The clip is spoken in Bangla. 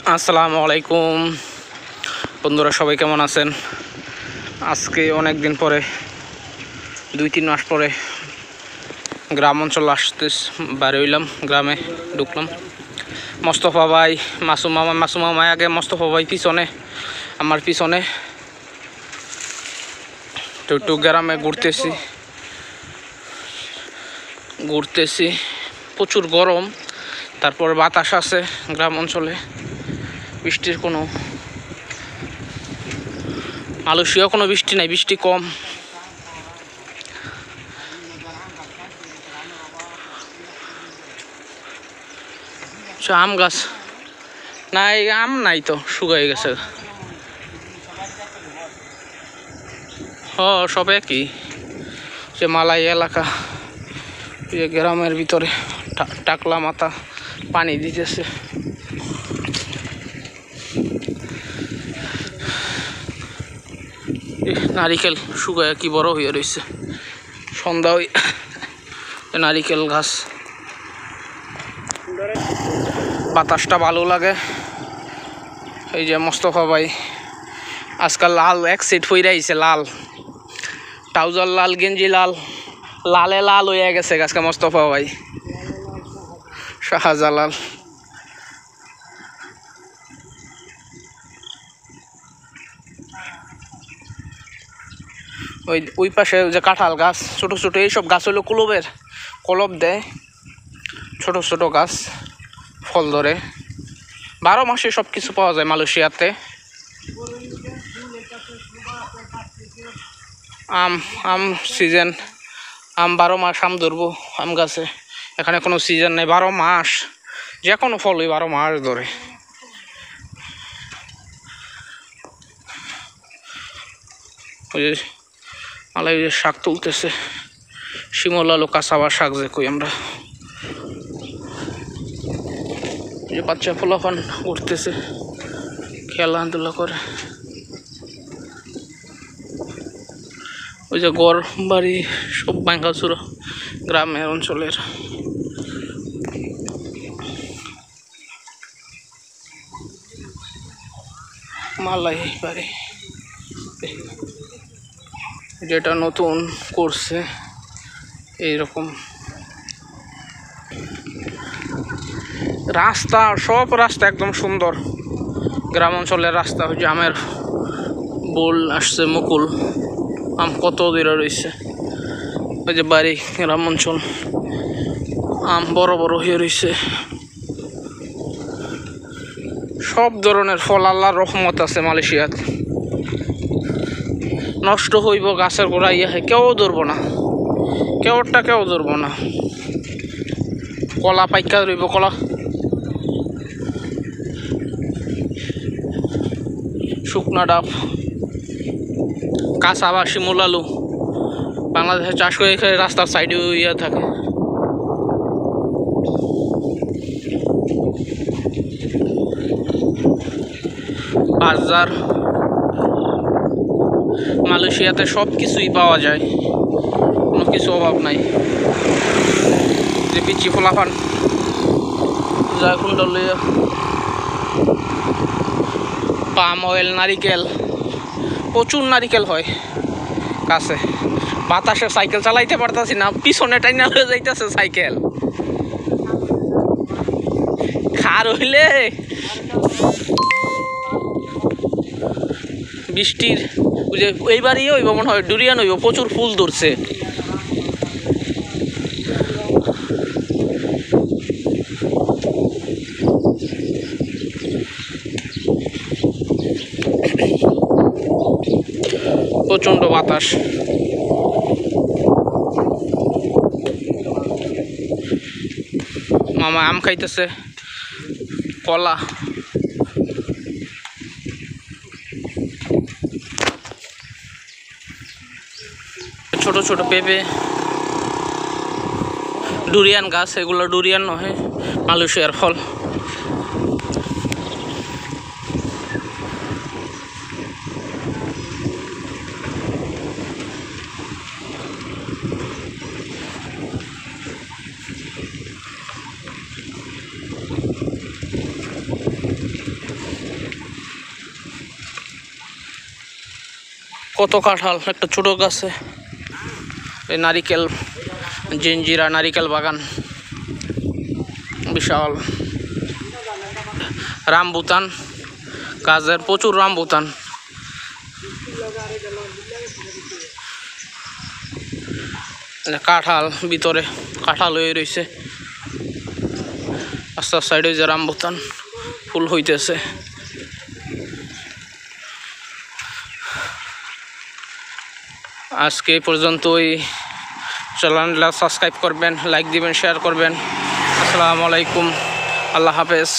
আসসালামু আলাইকুম বন্ধুরা, সবাই কেমন আছেন? আজকে অনেক দিন পরে 2-3 মাস পরে গ্রাম অঞ্চল আসতে বাইরে হইলাম, গ্রামে ঢুকলাম। মোস্তফা ভাই, মাসুম মামা আগে, মোস্তফা ভাই পিছনে, আমার পিছনে। তো একটু গ্রামে ঘুরতেছি। প্রচুর গরম, তারপর বাতাস আছে গ্রাম অঞ্চলে, বৃষ্টির কোনো মালয়েশিয়াও কোনো বৃষ্টি নাই, বৃষ্টি কম। আম গাছ নাই, আম নাই তো, শুকাই গেছে। সব একই, যে মালাই এলাকা, যে গ্রামের ভিতরে টাকলা মাথা পানি দিতেছে। নারিকেল শুকায় কি বড় হয়ে রয়েছে, সন্ধ্যা ওই নারিকেল গাছ। বাতাসটা ভালো লাগে। এই যে মোস্তফা ভাই আজকাল লাল এক সেট হয়ে আইছে, লাল ট্রাউজার, লাল গেঞ্জি, লালে লাল হয়ে গেছে আজকে মোস্তফা ভাই, শাহজালাল। ওই পাশে যে কাঁঠাল গাছ, ছোট ছোট, এইসব গাছ হলো কলব দেয়, ছোট ছোট গাছ, ফল ধরে। 12 মাসে সব কিছু পাওয়া যায় মালয়েশিয়াতে। আম সিজন, আম 12 মাস আম ধরবো আম গাছে। এখানে কোনো সিজন নেই, 12 মাস যে কোনো ফলই 12 মাস ধরে। ওই যে মালাই শাক তুলতেছে, শিমল আলু, কাঁচাবা শাক যে কই আমরা। যে বাচ্চা ফলাফান উঠতেছে, খেলাধুলা করে। ওই যে ঘর বাড়ি সব ভাঙাচুরা গ্রামের অঞ্চলের। মালাই বাড়ি যেটা নতুন করছে এইরকম রাস্তা, সব রাস্তা একদম সুন্দর। গ্রাম অঞ্চলের রাস্তা। ওই যে আমের বোল আসছে, মুকুল আম কত দূরে রয়েছে। ওই যে বাড়ি, গ্রাম অঞ্চল, আম বড় বড় হয়ে রয়েছে। সব ধরনের ফল, আল্লাহর রহমত আছে মালয়েশিয়াত। নষ্ট হইব গাছের গোড়া কেউ ধরবো না, কেউ ধরবো না। কলা পাইকা রইব, কলা শুকনা ডাব, কাঁচা বা শিমুল আলু বাংলাদেশে চাষ করে এখানে রাস্তার সাইডে থাকে। বাজার, মালয়েশিয়াতে সব কিছুই পাওয়া যায়, কোনো কিছু অভাব নাই। যে পিচি ফলাফান যা কুন্ডল, পাম অয়েল, নারিকেল, প্রচুর নারিকেল হয় কাছে। বাতাসে সাইকেল চালাইতে পারতাছি না, পিছনে টাইনা হয়ে যাইতেছে সাইকেল। খার হইলে বৃষ্টির এইবারই হইব মনে হয়, ডুরিয়ান হইব, প্রচুর ফুল ধরছে। প্রচন্ড বাতাস। মামা আম খাইতেছে, কলা, ছোট ছোট পেঁপে, ডুরিয়ান গাছ। এগুলো ডুরিয়ান নয়, মালয়েশিয়ার ফল। কত কাঁঠাল একটা ছোট গাছে। এই নারিকেল, জিঞ্জিরা নারিকেল বাগান বিশাল। রামবুতান গাছের প্রচুর রামবুতান। কাঁঠাল ভিতরে কাঁঠাল হয়ে রয়েছে। রাস্তার সাইডে যে রামবুতান ফুল হইতেছে। আজকে এই পর্যন্তই। চ্যানেলটা সাবস্ক্রাইব করবেন, লাইক দিবেন, শেয়ার করবেন। আসসালামু আলাইকুম, আল্লাহ হাফেজ।